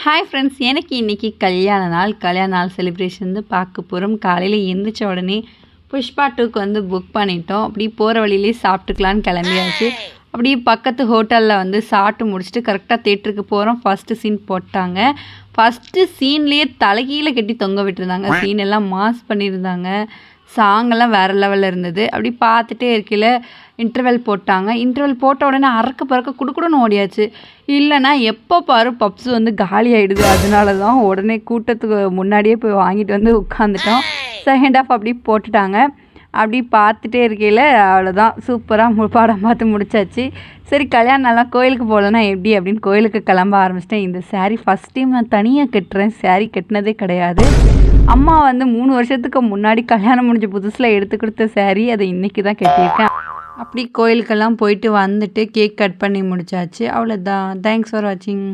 Hi friends, எனக்கு இன்றைக்கி கல்யாண நாள் செலிப்ரேஷன் வந்து பார்க்க போகிறோம். காலையில் எழுந்திரிச்ச உடனே புஷ்பா 2க்கு வந்து புக் பண்ணிட்டோம். அப்படி போகிற வழியிலே சாப்பிட்டுக்கலான்னு கிளம்பியாச்சு. அப்படியே பக்கத்து ஹோட்டலில் வந்து சாப்பிட்டு முடிச்சுட்டு கரெக்டாக தேட்டருக்கு போகிறோம். ஃபஸ்ட்டு சீன் போட்டாங்க. ஃபஸ்ட்டு சீன்லேயே தலைகீழ கட்டி தொங்க விட்டுருந்தாங்க. சீன் எல்லாம் மாஸ் பண்ணியிருந்தாங்க. சாங்கெல்லாம் வேறு லெவலில் இருந்தது. அப்படி பார்த்துட்டே இருக்கையில் இன்டர்வெல் போட்டாங்க. இன்டர்வெல் போட்ட உடனே அறக்க பறக்க குடுக்குடுன்னு ஓடியாச்சு. இல்லைன்னா எப்போ பாரு பப்ஸ் வந்து காலி ஆகிடுது. அதனால தான் உடனே கூட்டத்துக்கு முன்னாடியே போய் வாங்கிட்டு வந்து உட்காந்துட்டோம். செகண்ட் ஹாஃப் அப்படி போட்டுட்டாங்க. அப்படி பார்த்துட்டே இருக்கையில் அவ்வளோதான், சூப்பராக படம் பார்த்து முடிச்சாச்சு. சரி, கல்யாணம் நல்லா கோயிலுக்கு போகலன்னா எப்படி அப்படின்னு கோயிலுக்கு கிளம்ப ஆரம்பிச்சிட்டேன். இந்த சாரீ ஃபஸ்ட் டைம் நான் தனியாக கட்டுறேன். சாரீ கட்டினதே கிடையாது. அம்மா வந்து 3 வருஷத்துக்கு முன்னாடி கல்யாணம் முடிஞ்ச புதுசில் எடுத்து கொடுத்த சாரீ, அதை இன்றைக்கி தான் கட்டியிருக்கேன். அப்படி கோயிலுக்கெல்லாம் போயிட்டு வந்துட்டு கேக் கட் பண்ணி முடிச்சாச்சு. அவ்வளோதான். தேங்க்ஸ் ஃபார் வாட்சிங்.